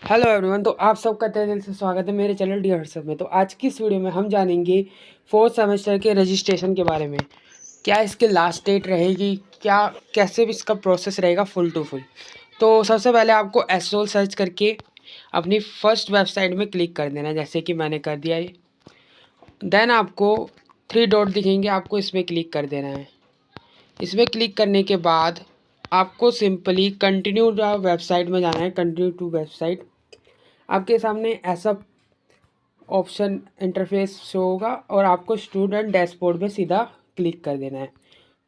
Hello everyone. तो आप सबका तहे दिल से स्वागत है मेरे चैनल डी हर्षद में। तो आज की इस वीडियो में हम जानेंगे फोर्थ सेमेस्टर के रजिस्ट्रेशन के बारे में। क्या इसके लास्ट डेट रहेगी, क्या कैसे भी इसका प्रोसेस रहेगा फुल टू फुल। तो सबसे पहले आपको एसओल सर्च करके अपनी फर्स्ट वेबसाइट में क्लिक कर देना है, जैसे कि मैंने कर दिया है। देन आपको 3 डॉट दिखेंगे, आपको इसमें क्लिक कर देना है। इसमें क्लिक करने के बाद आपको सिंपली कंटिन्यू वेबसाइट में जाना है। कंटिन्यू टू वेबसाइट आपके सामने ऐसा ऑप्शन इंटरफेस शो होगा और आपको स्टूडेंट डैशबोर्ड में सीधा क्लिक कर देना है।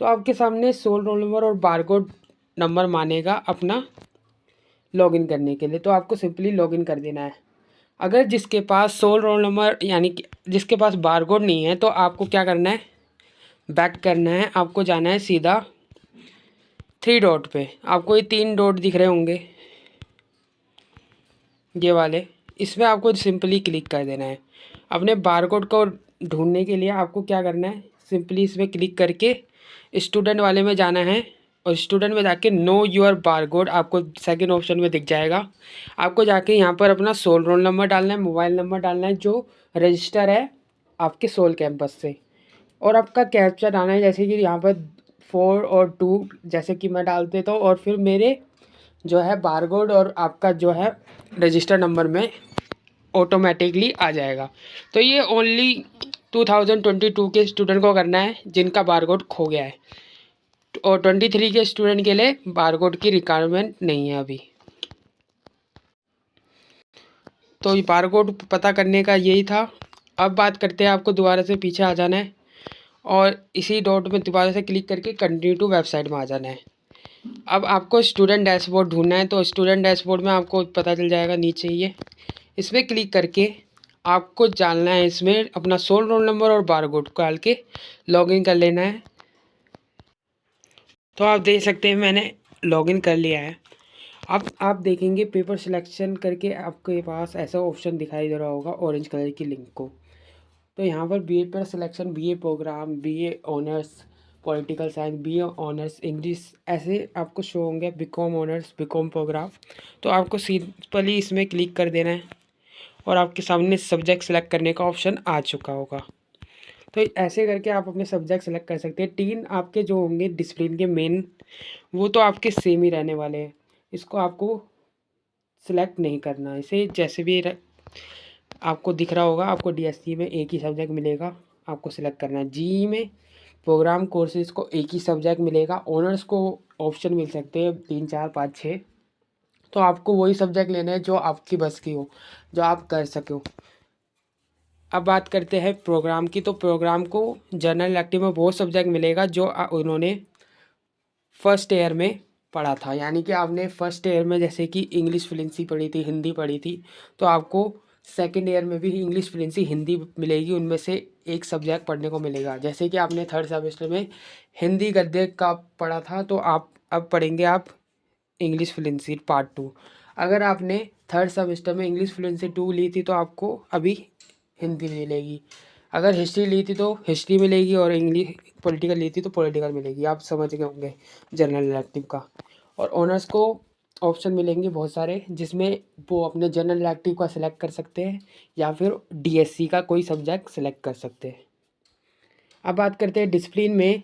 तो आपके सामने सोल रोल नंबर और बारकोड नंबर मानेगा अपना लॉगिन करने के लिए। तो आपको सिंपली लॉगिन कर देना है। अगर जिसके पास सोल रोल नंबर यानी कि जिसके पास बारकोड नहीं है, तो आपको क्या करना है, बैक करना है। आपको जाना है सीधा 3 डॉट पे। आपको ये 3 डॉट दिख रहे होंगे, ये वाले, इसमें आपको सिंपली क्लिक कर देना है। अपने बारकोड को ढूंढने के लिए आपको क्या करना है, सिंपली इसमें क्लिक करके स्टूडेंट वाले में जाना है और स्टूडेंट में जाके नो योर बारकोड आपको सेकंड ऑप्शन में दिख जाएगा। आपको जाके यहाँ पर अपना सोल रोल नंबर डालना है, मोबाइल नंबर डालना है जो रजिस्टर है आपके सोल कैंपस से, और आपका कैप्चा डालना है, जैसे कि यहाँ पर 4 और 2 जैसे कि मैं डाल देता हूँ, और फिर मेरे जो है बारकोड और आपका जो है रजिस्टर नंबर में ऑटोमेटिकली आ जाएगा। तो ये ओनली 2022 के स्टूडेंट को करना है जिनका बारकोड खो गया है, और 23 के स्टूडेंट के लिए बारकोड की रिक्वायरमेंट नहीं है अभी। तो ये बारकोड पता करने का यही था। अब बात करते हैं, आपको दोबारा से पीछे आ जाना है और इसी डॉट में दोबारा से क्लिक करके कंटिन्यू टू वेबसाइट में आ जाना है। अब आपको स्टूडेंट डैशबोर्ड ढूंढना है, तो स्टूडेंट डैशबोर्ड में आपको पता चल जाएगा नीचे ही है। इसमें क्लिक करके आपको डालना है इसमें अपना सोल रोल नंबर और बारकोड को डाल के लॉगिन कर लेना है। तो आप देख सकते हैं मैंने लॉगिन कर लिया है। अब आप देखेंगे पेपर सिलेक्शन करके आपके पास ऐसा ऑप्शन दिखाई दे रहा होगा ऑरेंज कलर की लिंक को। तो यहाँ पर बीए पर selection, BA program, BA honours political science, BA honours English, ऐसे आपको शो होंगे, बीकॉम ऑनर्स, बीकॉम प्रोग्राम। तो आपको सिंपली इसमें क्लिक कर देना है और आपके सामने सब्जेक्ट सेलेक्ट करने का ऑप्शन आ चुका होगा। तो ऐसे करके आप अपने सब्जेक्ट सेलेक्ट कर सकते हैं। 3 आपके जो होंगे डिसिप्लिन के मेन, वो तो आपके सेम ही रहने वाले हैं। इसको आपको सिलेक्ट नहीं करना। इसे जैसे भी आपको दिख रहा होगा, आपको डीएससी में एक ही सब्जेक्ट मिलेगा, आपको सिलेक्ट करना है। जीई में प्रोग्राम कोर्सेज को एक ही सब्जेक्ट मिलेगा। ऑनर्स को ऑप्शन मिल सकते हैं 3 4 5 6। तो आपको वही सब्जेक्ट लेना है जो आपकी बस की हो, जो आप कर सको। अब बात करते हैं प्रोग्राम की। तो प्रोग्राम को जनरल इलेक्टिव में वो सब्जेक्ट मिलेगा जो उन्होंने फर्स्ट ईयर में पढ़ा था। यानी कि आपने फर्स्ट ईयर में जैसे कि इंग्लिश फ्लुएंसी पढ़ी थी, हिंदी पढ़ी थी, तो आपको सेकंड ईयर में भी इंग्लिश फ्लुएंसी हिंदी मिलेगी। उनमें से एक सब्जेक्ट पढ़ने को मिलेगा। जैसे कि आपने थर्ड सेमेस्टर में हिंदी गद्य का पढ़ा था, तो आप अब पढ़ेंगे आप इंग्लिश फ्लुएंसी पार्ट 2। अगर आपने थर्ड सेमेस्टर में इंग्लिश फ्लुएंसी 2 ली थी, तो आपको अभी हिंदी मिलेगी। अगर हिस्ट्री ली थी तो हिस्ट्री मिलेगी, और इंग्लिश पॉलिटिकल ली थी तो पॉलिटिकल मिलेगी। आप समझ गए होंगे जनरल इलेक्टिव का। और ऑनर्स को ऑप्शन मिलेंगे बहुत सारे, जिसमें वो अपने जनरल इलेक्टिव का सिलेक्ट कर सकते हैं या फिर डीएससी का कोई सब्जेक्ट सिलेक्ट कर सकते हैं। अब बात करते हैं डिसिप्लिन में।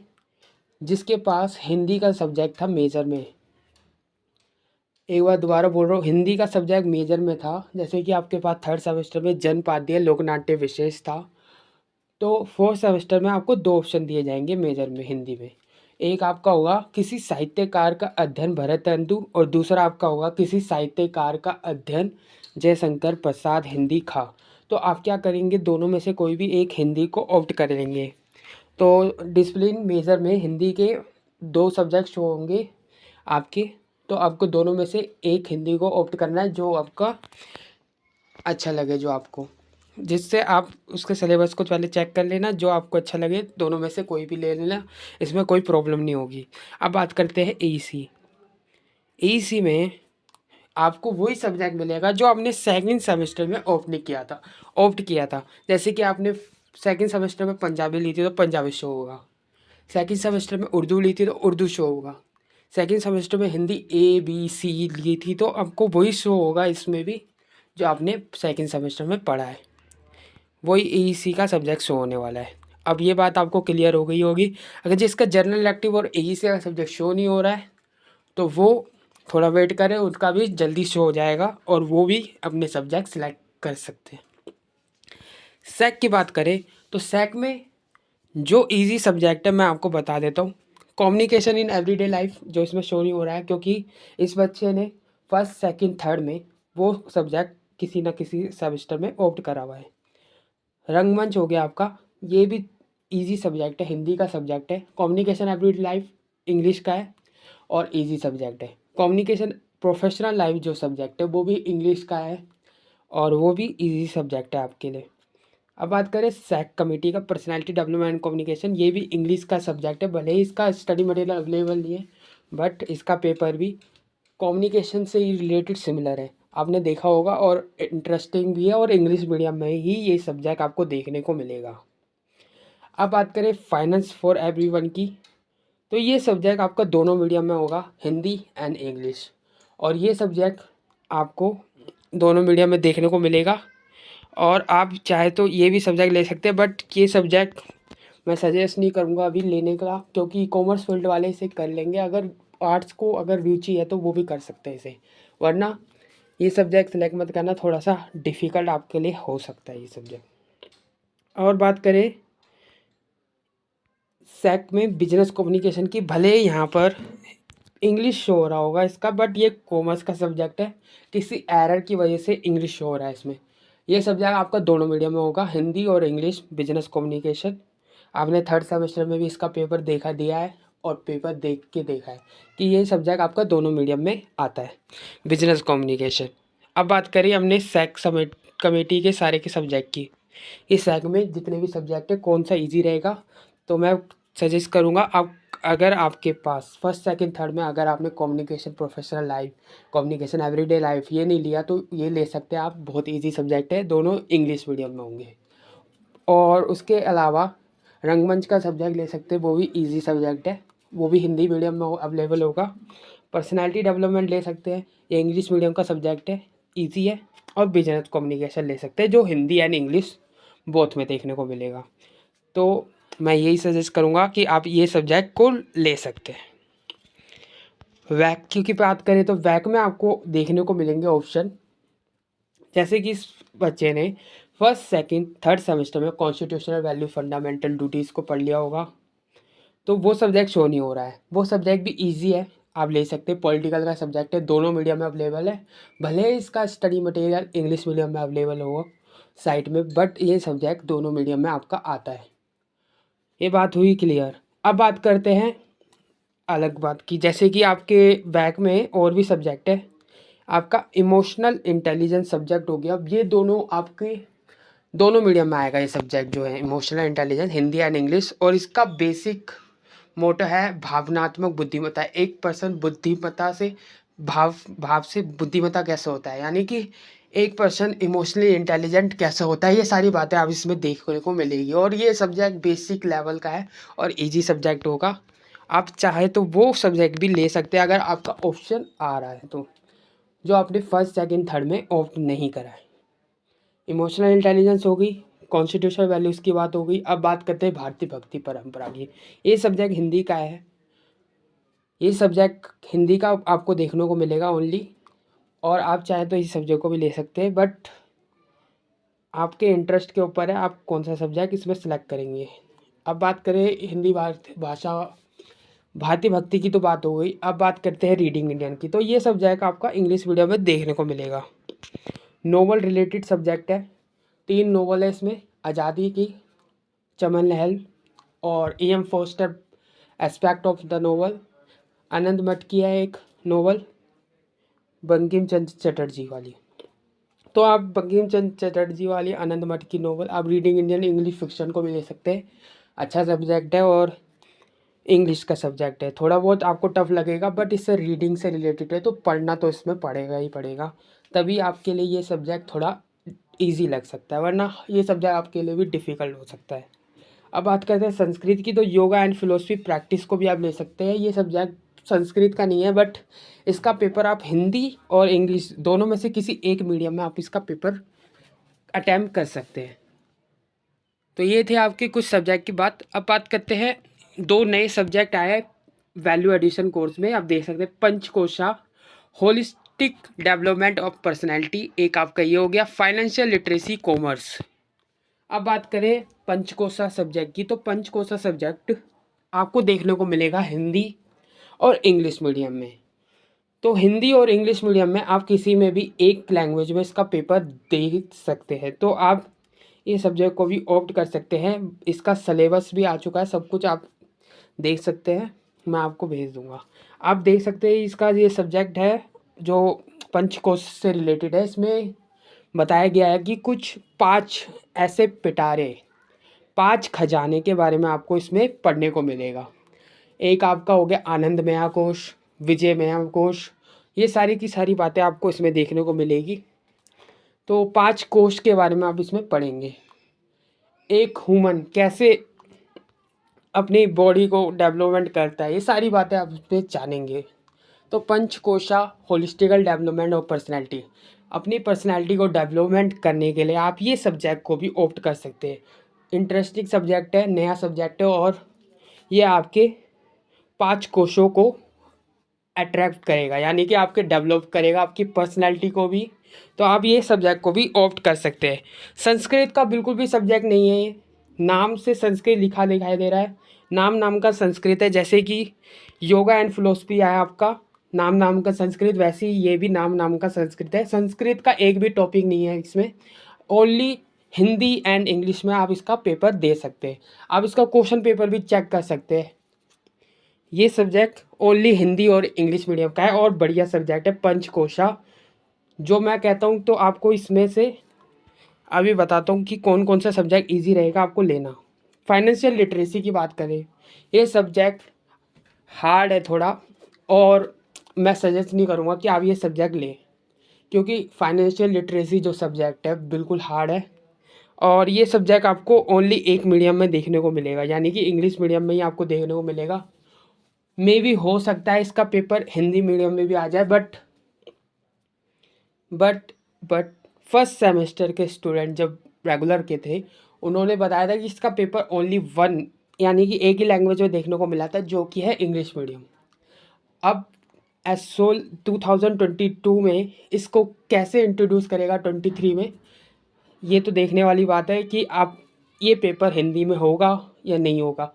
जिसके पास हिंदी का सब्जेक्ट था मेजर में, एक बार दोबारा बोल रहा हूँ, हिंदी का सब्जेक्ट मेजर में था, जैसे कि आपके पास थर्ड सेमेस्टर में जनपाद्य लोकनाट्य विशेष था, तो फोर्थ सेमेस्टर में आपको 2 ऑप्शन दिए जाएंगे मेजर में हिंदी में। एक आपका होगा किसी साहित्यकार का अध्ययन भरतेंदु, और दूसरा आपका होगा किसी साहित्यकार का अध्ययन जयशंकर प्रसाद हिंदी खा। तो आप क्या करेंगे, दोनों में से कोई भी एक हिंदी को ऑप्ट कर लेंगे। तो डिसिप्लिन मेजर में हिंदी के 2 सब्जेक्ट शो होंगे आपके, तो आपको दोनों में से एक हिंदी को ऑप्ट करना है जो आपका अच्छा लगे, जो आपको, जिससे आप उसके सिलेबस को पहले चेक कर लेना, जो आपको अच्छा लगे दोनों में से कोई भी ले लेना, इसमें कोई प्रॉब्लम नहीं होगी। अब बात करते हैं एईसी। एईसी में आपको वही सब्जेक्ट मिलेगा जो आपने सेकंड सेमेस्टर में ऑप्ट किया था। जैसे कि आपने सेकंड सेमेस्टर में पंजाबी ली थी तो पंजाबी शो होगा, सेकंड सेमेस्टर में उर्दू ली थी तो उर्दू शो होगा, सेकंड सेमेस्टर में हिंदी ABC ली थी तो आपको वही शो होगा इसमें भी। जो आपने सेकंड सेमेस्टर में पढ़ा है, वही ईईसी का सब्जेक्ट शो होने वाला है। अब ये बात आपको क्लियर हो गई होगी। अगर जिसका जनरल इलेक्टिव और ईईसी का सब्जेक्ट शो नहीं हो रहा है तो वो थोड़ा वेट करें, उनका भी जल्दी शो हो जाएगा और वो भी अपने सब्जेक्ट सेलेक्ट कर सकते हैं। सैक की बात करें तो सैक में जो इजी सब्जेक्ट है मैं आपको बता देता हूँ। कम्युनिकेशन इन एवरीडे लाइफ जो इसमें शो नहीं हो रहा है, क्योंकि इस बच्चे ने फर्स्ट सेकंड थर्ड में वो सब्जेक्ट किसी न किसी सेमेस्टर में ऑप्ट करा हुआ है। रंगमंच हो गया आपका, ये भी इजी सब्जेक्ट है, हिंदी का सब्जेक्ट है। कम्युनिकेशन एवरीडे लाइफ इंग्लिश का है और इजी सब्जेक्ट है। कम्युनिकेशन प्रोफेशनल लाइफ जो सब्जेक्ट है वो भी इंग्लिश का है और वो भी इजी सब्जेक्ट है आपके लिए। अब बात करें सैक कमेटी का, पर्सनालिटी डेवलपमेंट एंड कम्युनिकेशन, ये भी इंग्लिश का सब्जेक्ट है। भले ही इसका स्टडी मटेरियल अवेलेबल नहीं है बट इसका पेपर भी कम्युनिकेशन से ही रिलेटेड सिमिलर है, आपने देखा होगा, और इंटरेस्टिंग भी है और इंग्लिश मीडियम में ही ये सब्जेक्ट आपको देखने को मिलेगा। अब बात करें फाइनेंस फॉर एवरीवन की, तो ये सब्जेक्ट आपका दोनों मीडियम में होगा, हिंदी एंड इंग्लिश, और ये सब्जेक्ट आपको दोनों मीडियम में देखने को मिलेगा। और आप चाहे तो ये भी सब्जेक्ट ले सकते हैं बट ये सब्जेक्ट मैं सजेस्ट नहीं करूँगा अभी लेने का, क्योंकि कॉमर्स फील्ड वाले इसे कर लेंगे। अगर आर्ट्स को अगर रुचि है तो वो भी कर सकते हैं इसे, वरना ये सब्जेक्ट सेलेक्ट मत करना, थोड़ा सा डिफ़िकल्ट आपके लिए हो सकता है ये सब्जेक्ट। और बात करें सैक में बिजनेस कम्युनिकेशन की, भले यहाँ पर इंग्लिश शो हो रहा होगा इसका बट ये कॉमर्स का सब्जेक्ट है, किसी एरर की वजह से इंग्लिश शो हो रहा है इसमें। ये सब्जेक्ट आपका दोनों मीडियम में होगा, हिंदी और इंग्लिश बिजनेस कम्युनिकेशन। आपने थर्ड सेमेस्टर में भी इसका पेपर देखा दिया है और पेपर देख के देखा है कि ये सब्जेक्ट आपका दोनों मीडियम में आता है, बिजनेस कम्युनिकेशन। अब बात करिए हमने सैक समेट कमेटी के सारे के सब्जेक्ट की। इस सैक में जितने भी सब्जेक्ट है कौन सा ईजी रहेगा, तो मैं सजेस्ट करूँगा आप, अगर आपके पास फर्स्ट सेकंड थर्ड में अगर आपने communication professional life, communication everyday life ये नहीं लिया तो ये ले सकते हैं आप, बहुत इजी सब्जेक्ट है, दोनों इंग्लिश मीडियम में होंगे। और उसके अलावा रंगमंच का सब्जेक्ट ले सकते हैं, वो भी इजी सब्जेक्ट है, वो भी हिंदी मीडियम में अवेलेबल होगा। पर्सनालिटी डेवलपमेंट ले सकते हैं, ये इंग्लिश मीडियम का सब्जेक्ट है, ईजी है। और बिजनेस कम्युनिकेशन ले सकते हैं जो हिंदी एंड इंग्लिश बोथ में देखने को मिलेगा। तो मैं यही सजेस्ट करूँगा कि आप ये सब्जेक्ट को ले सकते हैं। वैक की बात करें तो वैक में आपको देखने को मिलेंगे ऑप्शन, जैसे कि इस बच्चे ने फर्स्ट सेकंड थर्ड सेमेस्टर में कॉन्स्टिट्यूशनल वैल्यू फंडामेंटल ड्यूटीज़ को पढ़ लिया होगा, तो वो सब्जेक्ट शो नहीं हो रहा है। वो सब्जेक्ट भी इजी है, आप ले सकते हैं, पॉलिटिकल का सब्जेक्ट है, दोनों मीडियम में अवेलेबल है। भले इसका स्टडी मटेरियल इंग्लिश मीडियम में अवेलेबल हो साइट में बट ये सब्जेक्ट दोनों मीडियम में आपका आता है। ये बात हुई क्लियर। अब बात करते हैं अलग बात की, जैसे कि आपके बैक में और भी सब्जेक्ट है। आपका इमोशनल इंटेलिजेंस सब्जेक्ट हो गया, अब ये दोनों आपके दोनों मीडियम में आएगा। ये सब्जेक्ट जो है emotional intelligence, Hindi and English, और इसका बेसिक मोटो है भावनात्मक बुद्धिमत्ता। एक पर्सन बुद्धिमत्ता से भाव से बुद्धिमत्ता कैसे होता है, यानी कि एक पर्सन इमोशनली इंटेलिजेंट कैसे होता है, ये सारी बातें आप इसमें देखने को मिलेगी। और ये सब्जेक्ट बेसिक लेवल का है और इजी सब्जेक्ट होगा। आप चाहे तो वो सब्जेक्ट भी ले सकते हैं अगर आपका ऑप्शन आ रहा है तो, जो आपने फर्स्ट सेकंड थर्ड में ऑप्ट नहीं करा है। इमोशनल इंटेलिजेंस होगी, कॉन्स्टिट्यूशनल वैल्यूज़ की बात होगी। अब बात करते हैं भारतीय भक्ति परंपरा की। ये सब्जेक्ट हिंदी का है, ये सब्जेक्ट हिंदी का आपको देखने को मिलेगा ओनली, और आप चाहे तो इस सब्जेक्ट को भी ले सकते हैं बट आपके इंटरेस्ट के ऊपर है आप कौन सा सब्जेक्ट इसमें सेलेक्ट करेंगे। अब बात करें हिंदी भाषा भारतीय भक्ति की तो बात हो गई। अब बात करते हैं रीडिंग इंडियन की, तो ये सब्जेक्ट आपका इंग्लिश मीडियम में देखने को मिलेगा। नोवेल रिलेटेड सब्जेक्ट है, 3 नोवेल है इसमें, आज़ादी की, चमन लहल और E.M. Forster aspect of the novel. Anand Math की है एक नोवेल, बंकिम चंद्र चटर्जी वाली। तो आप बंकिम चंद्र चटर्जी वाली आनंद मठ की नोवेल आप रीडिंग इंडियन इंग्लिश फिक्शन को भी ले सकते हैं, अच्छा सब्जेक्ट है और इंग्लिश का सब्जेक्ट है। थोड़ा बहुत आपको टफ लगेगा बट इससे रीडिंग से रिलेटेड है तो पढ़ना तो इसमें पड़ेगा ही पड़ेगा, तभी आपके लिए ये सब्जेक्ट थोड़ा इजी लग सकता है, वरना ये सब्जेक्ट आपके लिए भी डिफ़िकल्ट हो सकता है। अब बात करते हैं संस्कृत की, तो योगा एंड फिलोसफी प्रैक्टिस को भी आप ले सकते हैं। ये सब्जेक्ट संस्कृत का नहीं है, बट इसका पेपर आप हिंदी और इंग्लिश दोनों में से किसी एक मीडियम में आप इसका पेपर अटैम्प्ट कर सकते हैं। तो ये थे आपके कुछ सब्जेक्ट की बात। अब बात करते हैं, 2 नए सब्जेक्ट आए वैल्यू एडिशन कोर्स में। आप देख सकते हैं पंचकोशा होलिस्टिक डेवलपमेंट ऑफ पर्सनैलिटी, एक आपका ये हो गया फाइनेंशियल लिटरेसी कॉमर्स। अब बात करें पंचकोशा सब्जेक्ट की, तो पंचकोशा सब्जेक्ट आपको देखने को मिलेगा हिंदी और इंग्लिश मीडियम में। तो हिंदी और इंग्लिश मीडियम में आप किसी में भी एक लैंग्वेज में इसका पेपर दे सकते हैं। तो आप ये सब्जेक्ट को भी ऑप्ट कर सकते हैं। इसका सिलेबस भी आ चुका है, सब कुछ आप देख सकते हैं, मैं आपको भेज दूंगा। आप देख सकते हैं इसका ये सब्जेक्ट है जो पंचकोश से रिलेटेड है। इसमें बताया गया है कि कुछ 5 ऐसे पिटारे, 5 खजाने के बारे में आपको इसमें पढ़ने को मिलेगा। एक आपका हो गया आनंदमया कोश, विजयमया कोश, ये सारी की सारी बातें आपको इसमें देखने को मिलेगी। तो 5 कोश के बारे में आप इसमें पढ़ेंगे। एक ह्यूमन कैसे अपनी बॉडी को डेवलपमेंट करता है, ये सारी बातें आप इसमें जानेंगे। तो पंचकोशा होलिस्टिकल डेवलपमेंट ऑफ पर्सनैलिटी, अपनी पर्सनैलिटी को डेवलपमेंट करने के लिए आप ये सब्जेक्ट को भी ऑप्ट कर सकते हैं। इंटरेस्टिंग सब्जेक्ट है, नया सब्जेक्ट है, और ये आपके 5 कोशों को अट्रैक्ट करेगा, यानी कि आपके डेवलप करेगा आपकी पर्सनैलिटी को भी। तो आप ये सब्जेक्ट को भी ऑप्ट कर सकते हैं। संस्कृत का बिल्कुल भी सब्जेक्ट नहीं है ये, नाम से संस्कृत लिखा दिखाई दे रहा है, नाम का संस्कृत है। जैसे कि योगा एंड फिलोसफी है आपका नाम का संस्कृत, वैसे ही ये भी नाम का संस्कृत है। संस्कृत का एक भी टॉपिक नहीं है इसमें, ओनली हिंदी एंड इंग्लिश में आप इसका पेपर दे सकते हैं। आप इसका क्वेश्चन पेपर भी चेक कर सकते हैं। ये सब्जेक्ट ओनली हिंदी और इंग्लिश मीडियम का है और बढ़िया सब्जेक्ट है पंचकोशा। जो मैं कहता हूँ, तो आपको इसमें से अभी बताता हूँ कि कौन कौन सा सब्जेक्ट इजी रहेगा आपको लेना। फाइनेंशियल लिटरेसी की बात करें, ये सब्जेक्ट हार्ड है थोड़ा, और मैं सजेस्ट नहीं करूँगा कि आप ये सब्जेक्ट लें, क्योंकि फाइनेंशियल लिटरेसी जो सब्जेक्ट है बिल्कुल हार्ड है। और ये सब्जेक्ट आपको ओनली एक मीडियम में देखने को मिलेगा, यानी कि इंग्लिश मीडियम में ही आपको देखने को मिलेगा। मे भी हो सकता है इसका पेपर हिंदी मीडियम में भी आ जाए, बट फर्स्ट सेमेस्टर के स्टूडेंट जब रेगुलर के थे, उन्होंने बताया था कि इसका पेपर ओनली 1, यानी कि एक ही लैंग्वेज में देखने को मिला था, जो कि है इंग्लिश मीडियम। अब एसोल 2022 में इसको कैसे इंट्रोड्यूस करेगा 23 में, ये तो देखने वाली बात है कि आप ये पेपर हिंदी में होगा या नहीं होगा,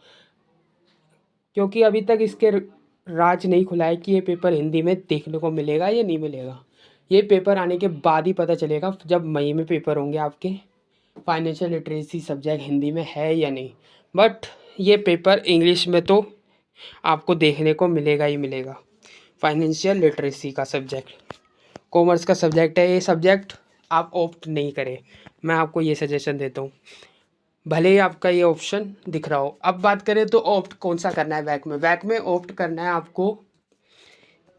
क्योंकि अभी तक इसके राज नहीं खुला है कि ये पेपर हिंदी में देखने को मिलेगा या नहीं मिलेगा। ये पेपर आने के बाद ही पता चलेगा, जब मई में पेपर होंगे आपके फाइनेंशियल लिटरेसी सब्जेक्ट हिंदी में है या नहीं। बट ये पेपर इंग्लिश में तो आपको देखने को मिलेगा ही मिलेगा। फाइनेंशियल लिटरेसी का सब्जेक्ट कॉमर्स का सब्जेक्ट है, ये सब्जेक्ट आप ऑप्ट नहीं करें, मैं आपको ये सजेशन देता हूँ, भले ही आपका ये ऑप्शन दिख रहा हो। अब बात करें तो ऑप्ट कौन सा करना है वैक में। वैक में ऑप्ट करना है आपको,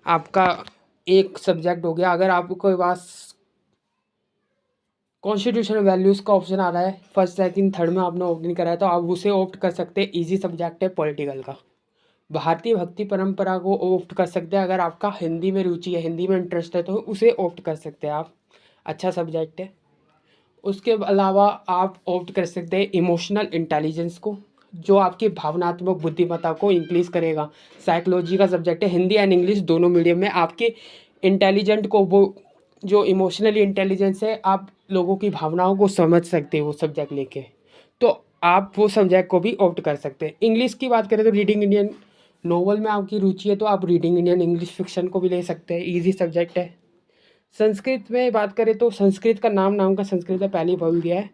आपका एक सब्जेक्ट हो गया, अगर आपके पास कॉन्स्टिट्यूशनल वैल्यूज़ का ऑप्शन आ रहा है फर्स्ट सेकंड थर्ड में आपने ऑप्ट नहीं करा है, तो आप उसे ऑप्ट कर सकते हैं। ईजी सब्जेक्ट है पॉलिटिकल का। भारतीय भक्ति परंपरा को ऑप्ट कर सकते हैं, अगर आपका हिंदी में रुचि है, हिंदी में इंटरेस्ट है, तो उसे ऑप्ट कर सकते हैं आप, अच्छा सब्जेक्ट है। उसके अलावा आप ऑप्ट कर सकते हैं इमोशनल इंटेलिजेंस को, जो आपकी भावनात्मक बुद्धिमत्ता को इंक्रीज करेगा। साइकोलॉजी का सब्जेक्ट है, हिंदी एंड इंग्लिश दोनों मीडियम में आपके इंटेलिजेंट को, वो जो इमोशनली इंटेलिजेंस है, आप लोगों की भावनाओं को समझ सकते हो वो सब्जेक्ट लेके, तो आप वो सब्जेक्ट को भी ऑप्ट कर सकते हैं। इंग्लिश की बात करें तो रीडिंग इंडियन नोवेल में आपकी रुचि है, तो आप रीडिंग इंडियन इंग्लिश फिक्शन को भी ले सकते हैं, ईजी सब्जेक्ट है। संस्कृत में बात करें तो संस्कृत का नाम का संस्कृत है, पहले ही बोल दिया है,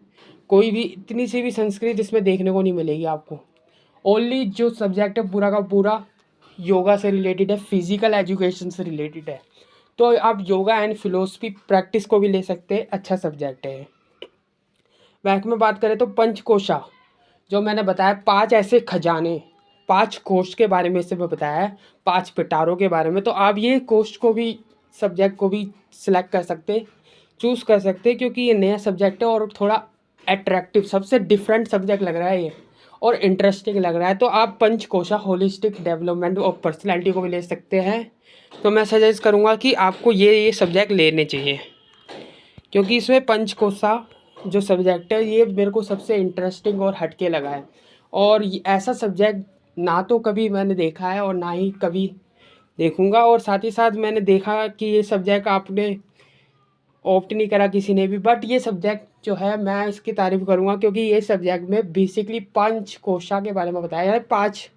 कोई भी इतनी सी भी संस्कृत इसमें देखने को नहीं मिलेगी आपको। ओनली जो सब्जेक्ट है पूरा का पूरा योगा से रिलेटेड है, फिजिकल एजुकेशन से रिलेटेड है, तो आप योगा एंड फिलोसफी प्रैक्टिस को भी ले सकते हैं, अच्छा सब्जेक्ट है। बैक में बात करें तो पंचकोशा, जो मैंने बताया 5 ऐसे खजाने, 5 कोश के बारे में से मैं बताया है, 5 पिटारों के बारे में, तो आप ये कोश को भी सब्जेक्ट को भी सिलेक्ट कर सकते, चूज़ कर सकते, क्योंकि ये नया सब्जेक्ट है और थोड़ा अट्रैक्टिव, सबसे डिफरेंट सब्जेक्ट लग रहा है ये, और इंटरेस्टिंग लग रहा है तो आप पंचकोशा होलिस्टिक डेवलपमेंट ऑफ पर्सनैलिटी को भी ले सकते हैं। तो मैं सजेस्ट करूँगा कि आपको ये सब्जेक्ट लेने चाहिए, क्योंकि इसमें पंचकोशा जो सब्जेक्ट है ये मेरे को सबसे इंटरेस्टिंग और हटके लगा है। और ऐसा सब्जेक्ट ना तो कभी मैंने देखा है और ना ही कभी देखूँगा। और साथ ही साथ मैंने देखा कि ये सब्जेक्ट आपने ऑप्ट नहीं करा किसी ने भी, बट ये सब्जेक्ट जो है मैं इसकी तारीफ़ करूँगा, क्योंकि ये सब्जेक्ट में बेसिकली पंचकोशा के बारे में बताया है, 5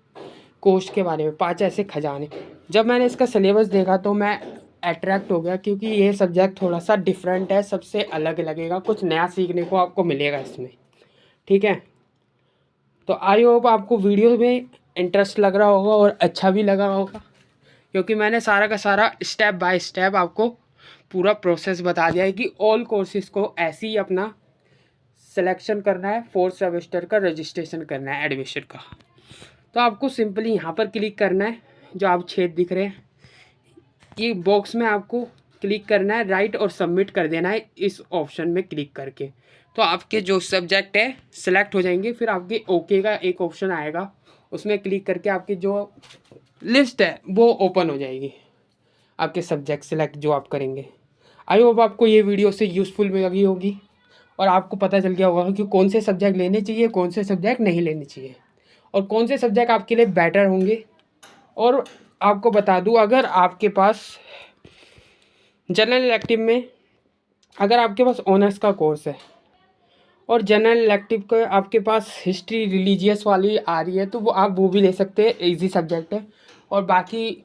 कोश के बारे में, 5 ऐसे खजाने। जब मैंने इसका सिलेबस देखा तो मैं अट्रैक्ट हो गया, क्योंकि ये सब्जेक्ट थोड़ा सा डिफरेंट है, सबसे अलग लगेगा, कुछ नया सीखने को आपको मिलेगा इसमें। ठीक है, तो आई होप आपको वीडियो में इंटरेस्ट लग रहा होगा और अच्छा भी लगा होगा, क्योंकि मैंने सारा का सारा स्टेप बाय स्टेप आपको पूरा प्रोसेस बता दिया है कि ऑल कोर्सेज़ को ऐसे ही अपना सिलेक्शन करना है, 4th सेमेस्टर का रजिस्ट्रेशन करना है एडमिशन का। तो आपको सिंपली यहाँ पर क्लिक करना है, जो आप छेद दिख रहे हैं ये बॉक्स में आपको क्लिक करना है, राइट और सबमिट कर देना है इस ऑप्शन में क्लिक करके। तो आपके जो सब्जेक्ट है सिलेक्ट हो जाएंगे। फिर आपके ओके का एक ऑप्शन आएगा, उसमें क्लिक करके आपकी जो लिस्ट है वो ओपन हो जाएगी, आपके सब्जेक्ट सिलेक्ट जो आप करेंगे। आई होप आपको ये वीडियो से यूज़फुल में लगी होगी और आपको पता चल गया होगा कि कौन से सब्जेक्ट लेने चाहिए, कौन से सब्जेक्ट नहीं लेने चाहिए, और कौन से सब्जेक्ट आपके लिए बेटर होंगे। और आपको बता दूं, अगर आपके पास जनरल इलेक्टिव में अगर आपके पास ऑनर्स का कोर्स है और जनरल इलेक्टिव का आपके पास हिस्ट्री रिलीजियस वाली आ रही है, तो वो आप वो भी ले सकते हैं, इजी सब्जेक्ट है। और बाकी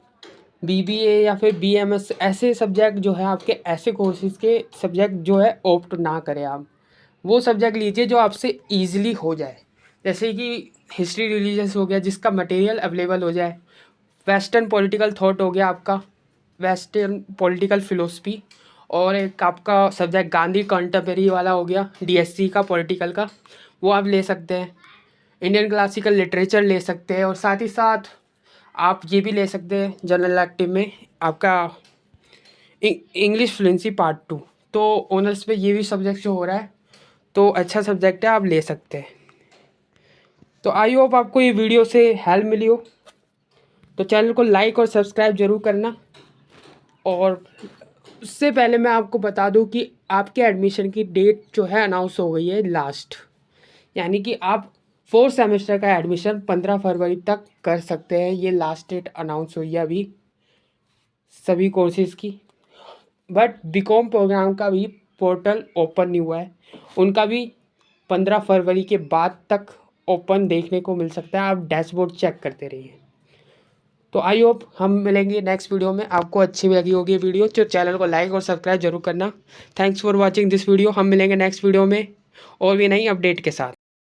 बीबीए या फिर बीएमएस ऐसे सब्जेक्ट जो है आपके, ऐसे कोर्सेज के सब्जेक्ट जो है ऑप्ट ना करें, आप वो सब्जेक्ट लीजिए जो आपसे ईजिली हो जाए, जैसे कि हिस्ट्री रिलीजियस हो गया जिसका मटेरियल अवेलेबल हो जाए, वेस्टर्न पॉलिटिकल थॉट हो गया आपका, वेस्टर्न पॉलिटिकल फिलोसफी, और एक आपका सब्जेक्ट गांधी कंटेम्परेरी वाला हो गया डीएससी का पॉलिटिकल का, वो आप ले सकते हैं। इंडियन क्लासिकल लिटरेचर ले सकते हैं, और साथ ही साथ आप ये भी ले सकते हैं जनरल इलेक्टिव में आपका इंग्लिश फ्लुएंसी पार्ट 2। तो ऑनर्स में ये भी सब्जेक्ट जो हो रहा है तो अच्छा सब्जेक्ट है, आप ले सकते हैं। तो आई होप आपको ये वीडियो से हेल्प मिली हो, तो चैनल को लाइक और सब्सक्राइब ज़रूर करना। और उससे पहले मैं आपको बता दूं कि आपके एडमिशन की डेट जो है अनाउंस हो गई है लास्ट, यानी कि आप 4th सेमेस्टर का एडमिशन 15 फरवरी तक कर सकते हैं। ये लास्ट डेट अनाउंस हुई है अभी सभी कोर्सेज़ की। बट बीकॉम प्रोग्राम का भी पोर्टल ओपन नहीं हुआ है, उनका भी 15 फरवरी के बाद तक ओपन देखने को मिल सकता है, आप डैशबोर्ड चेक करते रहिए। तो आई होप हम मिलेंगे नेक्स्ट वीडियो में, आपको अच्छी लगी होगी वीडियो तो चैनल को लाइक और सब्सक्राइब जरूर करना। Thanks for watching this video. हम मिलेंगे नेक्स्ट वीडियो में और भी नई अपडेट के साथ।